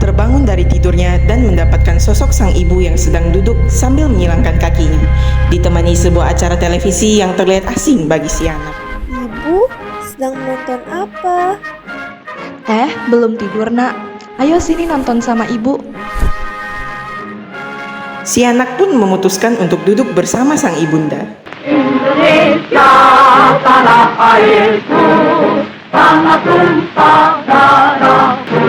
terbangun dari tidurnya dan mendapatkan sosok sang ibu yang sedang duduk sambil menyilangkan kakinya, ditemani sebuah acara televisi yang terlihat asing bagi si anak. Ibu sedang menonton apa? Belum tidur nak. Ayo sini nonton sama ibu. Si anak pun memutuskan untuk duduk bersama sang ibunda. Indonesia, tanah airku, tanah tumpah darahku.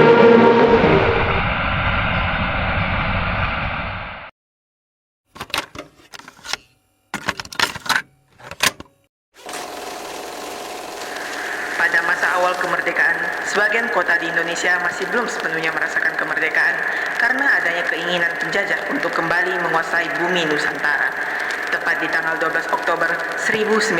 Pada masa awal kemerdekaan, sebagian kota di Indonesia masih belum sepenuhnya merasakan kemerdekaan karena adanya keinginan penjajah untuk kembali menguasai bumi Nusantara. Tepat di tanggal 12 Oktober 1945,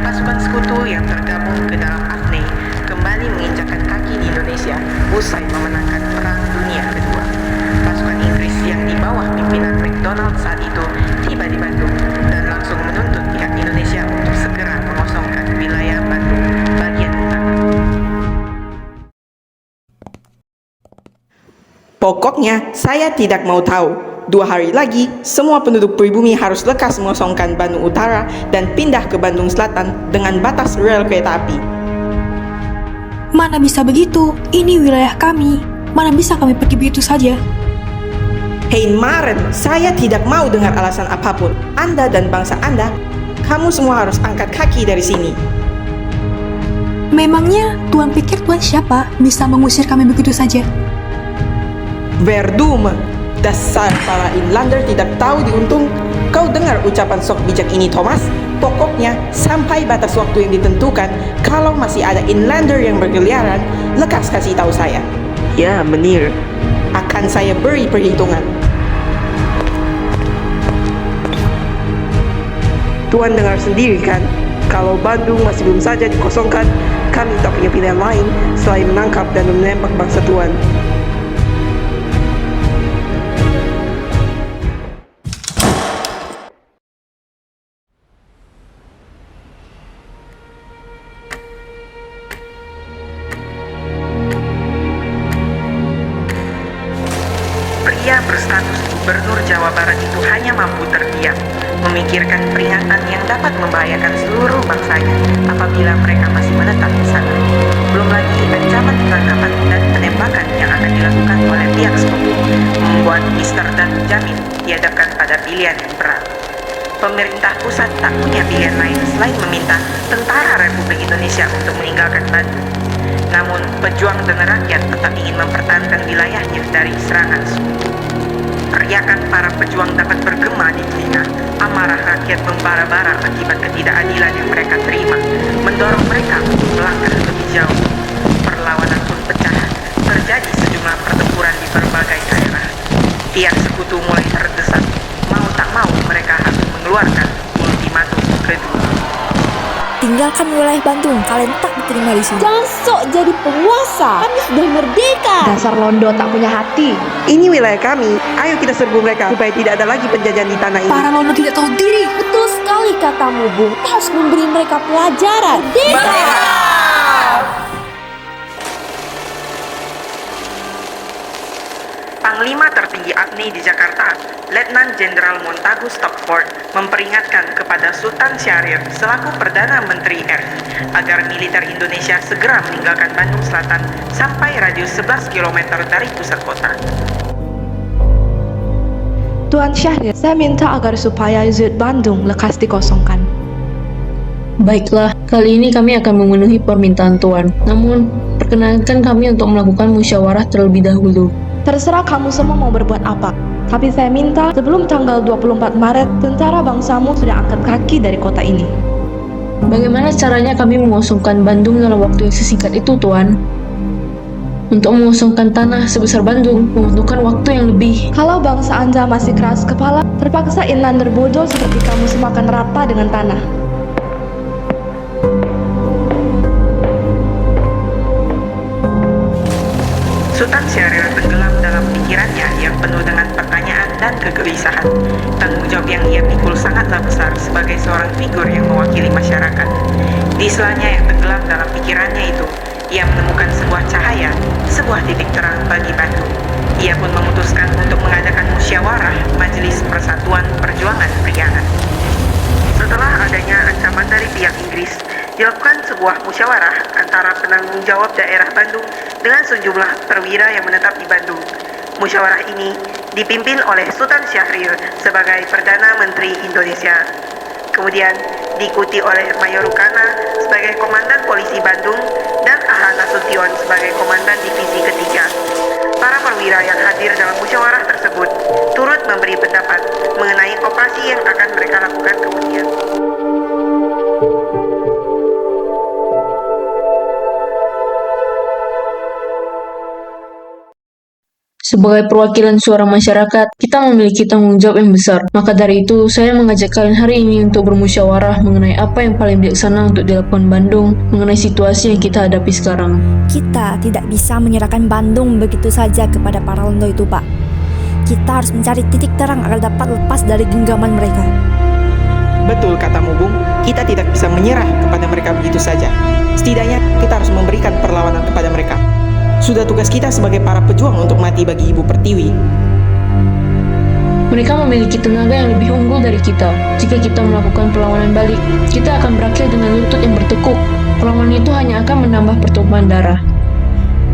pasukan sekutu yang tergabung ke dalam AFNI kembali menginjakkan kaki di Indonesia usai memenangkan Perang Dunia Kedua. Pasukan Inggris yang di bawah pimpinan MacDonald saat itu tiba di Bandung dan langsung menuntut pihak Indonesia untuk segera mengosongkan wilayah Bandung bagian utara. Pokoknya saya tidak mau tahu. 2 hari lagi, semua penduduk pribumi harus lekas mengosongkan Bandung Utara dan pindah ke Bandung Selatan dengan batas rel kereta api. Mana bisa begitu? Ini wilayah kami. Mana bisa kami pergi begitu saja? Hei Maren, saya tidak mau dengar alasan apapun. Anda dan bangsa Anda, kamu semua harus angkat kaki dari sini. Memangnya Tuan pikir Tuan siapa bisa mengusir kami begitu saja? Verdume, dasar para inlander tidak tahu diuntung. Kau dengar ucapan sok bijak ini, Thomas? Pokoknya, sampai batas waktu yang ditentukan, kalau masih ada inlander yang berkeliaran, lekas kasih tahu saya. Ya, menir. Akan saya beri perhitungan. Tuan dengar sendiri kan? Kalau Bandung masih belum saja dikosongkan, kami tak punya pilihan lain selain menangkap dan menembak bangsa Tuan. Pria berstatus Gubernur Jawa Barat itu hanya mampu terdiam, memikirkan peringatan yang dapat membahayakan seluruh bangsanya apabila mereka masih menetap di sana. Belum lagi ancaman penangkapan dan penembakan yang akan dilakukan oleh pihak sekutu, membuat Mr. Danu Jamil dihadapkan pada pilihan yang berat. Pemerintah pusat tak punya pilihan lain selain meminta Tentara Republik Indonesia untuk meninggalkan Bandung. Namun, pejuang dan rakyat tetap ingin mempertahankan wilayahnya dari serangan sekutu. Teriakan para pejuang dapat bergema di telinga. Amarah rakyat membara-bara akibat ketidakadilan yang mereka terima, mendorong mereka untuk melangkah lebih jauh. Perlawanan pun pecah. Terjadi sejumlah pertempuran di berbagai daerah. Pihak sekutu mulai terdesak. Mau tak mau mereka harus mengeluarkan ultimatum kedua. Tinggalkan wilayah Bandung, kalian tak diterima di sini. Jangan sok jadi penguasa, kami sudah merdeka. Dasar londo tak punya hati. Ini wilayah kami, ayo kita serbu mereka supaya tidak ada lagi penjajahan di tanah ini. Para londo tidak tahu diri. Betul sekali katamu, Bung. Kita harus memberi mereka pelajaran. Merdeka! Panglima tertinggi AFNI di Jakarta, Letnan Jenderal Montagu Stockford, memperingatkan kepada Sultan Syahrir selaku Perdana Menteri RI agar militer Indonesia segera meninggalkan Bandung Selatan sampai radius 11 km dari pusat kota. Tuan Syahrir, saya minta agar supaya Zut Bandung lekas dikosongkan. Baiklah, kali ini kami akan memenuhi permintaan Tuan. Namun, perkenankan kami untuk melakukan musyawarah terlebih dahulu. Terserah kamu semua mau berbuat apa. Tapi saya minta sebelum tanggal 24 Maret, tentara bangsamu sudah angkat kaki dari kota ini. Bagaimana caranya kami mengosongkan Bandung dalam waktu yang sesingkat itu, Tuan? Untuk mengosongkan tanah sebesar Bandung membutuhkan waktu yang lebih. Kalau bangsa Anda masih keras kepala, terpaksa inlander bodoh seperti kamu semua akan rata dengan tanah. Sultan Syahrir tenggelam dalam pikirannya yang penuh dengan pertanyaan dan kegelisahan. Tanggung jawab yang ia pikul sangatlah besar sebagai seorang figur yang mewakili masyarakat. Di selanya yang tenggelam dalam pikirannya itu, ia menemukan sebuah cahaya, sebuah titik terang pihak Inggris, dilakukan sebuah musyawarah antara penanggung jawab daerah Bandung dengan sejumlah perwira yang menetap di Bandung. Musyawarah ini dipimpin oleh Sultan Syahrir sebagai Perdana Menteri Indonesia. Kemudian diikuti oleh Mayor Rukana sebagai Komandan Polisi Bandung dan Aha Nasution sebagai Komandan Divisi Ketiga. Para perwira yang hadir dalam musyawarah tersebut turut memberi pendapat mengenai operasi yang akan mereka lakukan kemudian. Sebagai perwakilan suara masyarakat, kita memiliki tanggung jawab yang besar. Maka dari itu, saya mengajak kalian hari ini untuk bermusyawarah mengenai apa yang paling bijaksana untuk dilakukan Bandung mengenai situasi yang kita hadapi sekarang. Kita tidak bisa menyerahkan Bandung begitu saja kepada para londo itu, Pak. Kita harus mencari titik terang agar dapat lepas dari genggaman mereka. Betul katamu, Bung. Kita tidak bisa menyerah kepada mereka begitu saja. Setidaknya kita harus memberikan perlawanan kepada mereka. Sudah tugas kita sebagai para pejuang untuk mati bagi Ibu Pertiwi. Mereka memiliki tenaga yang lebih unggul dari kita. Jika kita melakukan perlawanan balik, kita akan berakhir dengan lutut yang bertekuk. Perlawanan itu hanya akan menambah pertumpahan darah.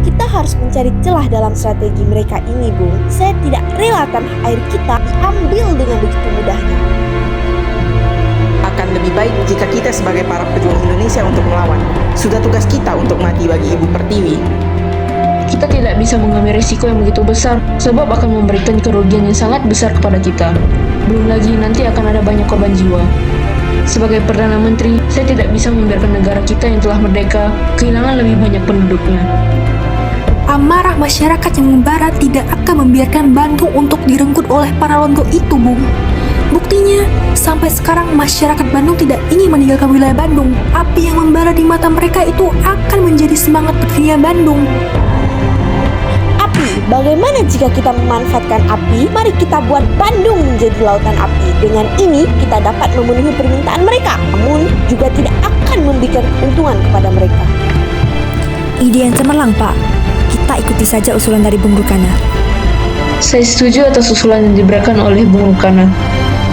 Kita harus mencari celah dalam strategi mereka ini, Bung. Saya tidak rela tanah air kita diambil dengan begitu mudahnya. Akan lebih baik jika kita sebagai para pejuang Indonesia untuk melawan. Sudah tugas kita untuk mati bagi Ibu Pertiwi. Kita tidak bisa mengambil risiko yang begitu besar, sebab akan memberikan kerugian yang sangat besar kepada kita. Belum lagi nanti akan ada banyak korban jiwa. Sebagai Perdana Menteri, saya tidak bisa membiarkan negara kita yang telah merdeka kehilangan lebih banyak penduduknya. Amarah masyarakat yang membara tidak akan membiarkan Bandung untuk direnggut oleh para londo itu, Bung. Buktinya, sampai sekarang masyarakat Bandung tidak ingin meninggalkan wilayah Bandung. Api yang membara di mata mereka itu akan menjadi semangat berdirinya Bandung. Api, bagaimana jika kita memanfaatkan api? Mari kita buat Bandung menjadi lautan api. Dengan ini, kita dapat memenuhi permintaan mereka, namun juga tidak akan memberikan keuntungan kepada mereka. Ide yang cemerlang, Pak. Kita ikuti saja usulan dari Bung Rukana. Saya setuju atas usulan yang diberikan oleh Bung Rukana.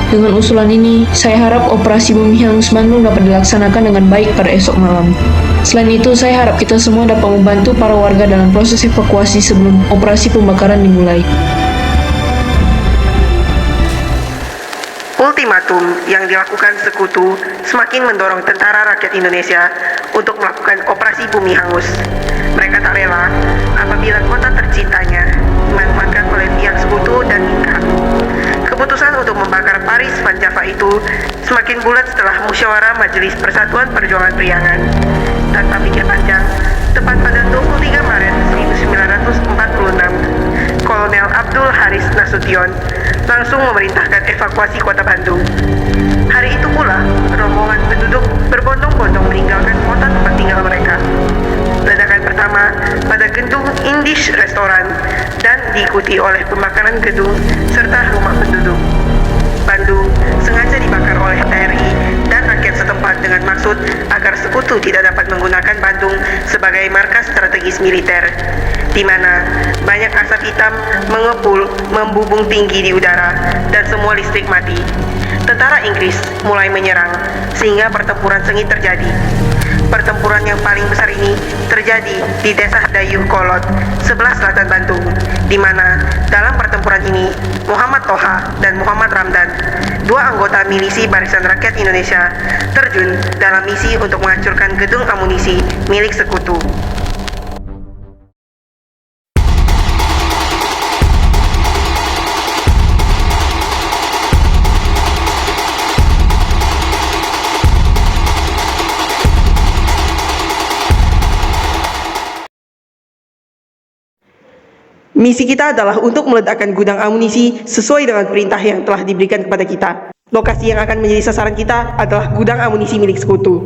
Dengan usulan ini, saya harap operasi Bumi Hangus Bandung dapat dilaksanakan dengan baik pada esok malam. Selain itu, saya harap kita semua dapat membantu para warga dalam proses evakuasi sebelum operasi pembakaran dimulai. Ultimatum yang dilakukan Sekutu semakin mendorong tentara rakyat Indonesia untuk melakukan operasi Bumi Hangus. Mereka tak rela apabila kota tercintanya dimanfaatkan oleh pihak Sekutu dan Inka. Keputusan untuk membakar Paris Van Java itu semakin bulat setelah musyawarah Majelis Persatuan Perjuangan Priangan. Tanpa pikir panjang, tepat pada 23 Maret 1946, Kolonel Abdul Haris Nasution langsung memerintahkan evakuasi kota Bandung. Hari itu pula, rombongan penduduk berbondong-bondong meninggalkan kota tempat tinggal mereka. Ledakan pertama pada gedung Indish Restoran dan diikuti oleh pembakaran gedung serta rumah penduduk. Bandung sengaja dibakar oleh TNI dan rakyat setempat dengan maksud agar Sekutu tidak dapat menggunakan Bandung sebagai markas strategis militer, di mana banyak asap hitam mengepul membubung tinggi di udara dan semua listrik mati. Tentara Inggris mulai menyerang sehingga pertempuran sengit terjadi. Pertempuran yang paling besar ini terjadi di desa Dayuh Kolot, sebelah selatan Bandung, di mana dalam pertempuran ini Muhammad Toha dan Muhammad Ramdan, dua anggota milisi Barisan Rakyat Indonesia, terjun dalam misi untuk menghancurkan gedung amunisi milik Sekutu. Misi kita adalah untuk meledakkan gudang amunisi sesuai dengan perintah yang telah diberikan kepada kita. Lokasi yang akan menjadi sasaran kita adalah gudang amunisi milik Sekutu.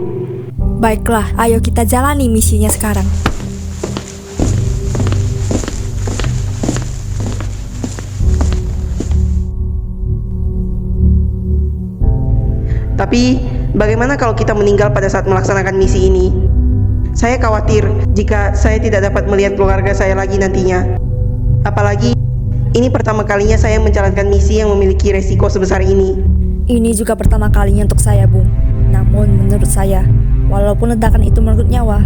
Baiklah, ayo kita jalani misinya sekarang. Tapi, bagaimana kalau kita meninggal pada saat melaksanakan misi ini? Saya khawatir jika saya tidak dapat melihat keluarga saya lagi nantinya. Apalagi, ini pertama kalinya saya menjalankan misi yang memiliki resiko sebesar ini. Ini juga pertama kalinya untuk saya, Bung. Namun menurut saya, walaupun ledakan itu merenggut nyawa,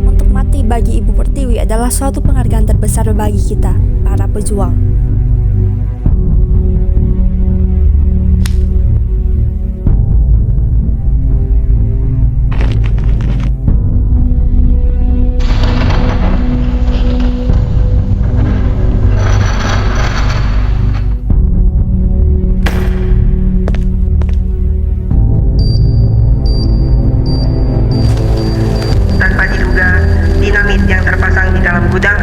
untuk mati bagi Ibu Pertiwi adalah suatu penghargaan terbesar bagi kita, para pejuang. Tanpa diduga, dinamit yang terpasang di dalam gudang